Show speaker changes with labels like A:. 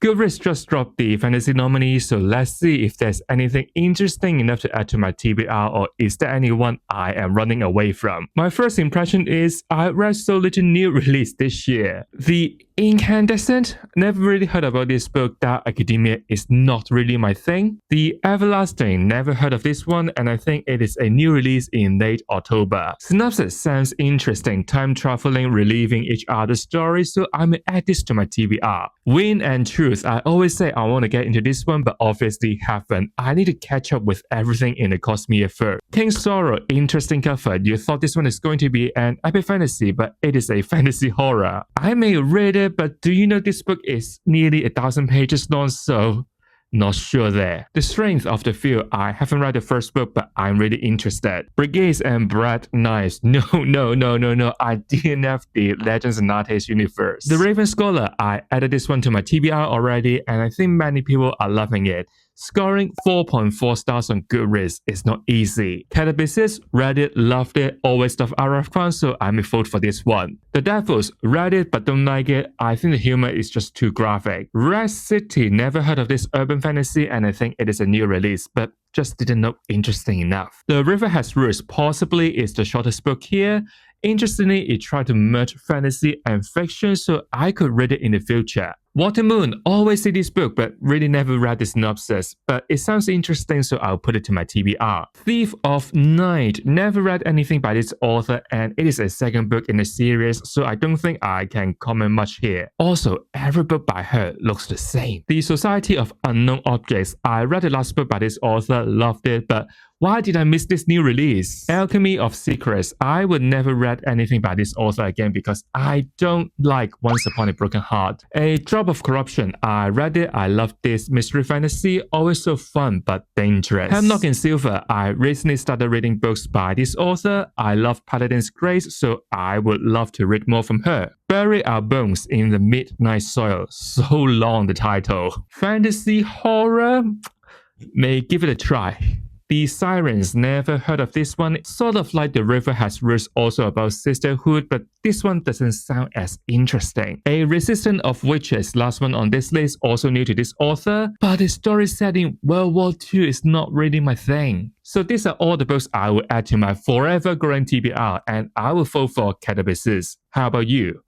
A: Goodreads just dropped the fantasy nominees, so let's see if there's anything interesting enough to add to my TBR, or is there anyone I am running away from. My first impression is I read so little new release this year. The Incandescent, never really heard about this book. Dark Academia is not really my thing. The Everlasting, never heard of this one, and I think it is a new release in late October. Synopsis sounds interesting, time traveling, reliving each other's stories, so I may add this to my TBR. Wind and Truth, I always say I want to get into this one, but obviously haven't. I need to catch up with everything in the Cosmere first. King's Sorrow, interesting cover. You thought this one is going to be an epic fantasy, but it is a fantasy horror. I may read it, but do you know this book is nearly 1,000 pages long, so not sure there. The Strength of the Field, I haven't read the first book, but I'm really interested. Brigades and Bread Knives, no, I didn't have the Legends and Artes universe. The Raven Scholar, I added this one to my TBR already, and I think many people are loving it. Scoring 4.4 stars on Goodreads is not easy. Catabasis, read it, loved it, always love Arafan, so I may vote for this one. The Devils, read it but don't like it. I think the humor is just too graphic. Red City, never heard of this urban fantasy, and I think it is a new release, but just didn't look interesting enough. The River Has Roots possibly is the shortest book here. Interestingly, it tried to merge fantasy and fiction, so I could read it in the future. Water Moon, always see this book, but really never read the synopsis. But it sounds interesting, so I'll put it to my TBR. Thief of Night, never read anything by this author, and it is a second book in the series, so I don't think I can comment much here. Also, every book by her looks the same. The Society of Unknown Objects, I read the last book by this author, loved it, but why did I miss this new release? Alchemy of Secrets, I would never read anything by this author again because I don't like Once Upon a Broken Heart. A Drop of Corruption, I read it, I loved this mystery fantasy, always so fun but dangerous. Hemlock and Silver, I recently started reading books by this author. I love Paladin's Grace, so I would love to read more from her. Bury Our Bones in the Midnight Soil, so long the title. Fantasy horror, may give it a try. The Sirens, never heard of this one. Sort of like The River Has Roots, also about sisterhood, but this one doesn't sound as interesting. A Resistance of Witches, last one on this list, also new to this author, but the story set in World War II is not really my thing. So these are all the books I will add to my forever growing TBR, and I will vote for Catabasis. How about you?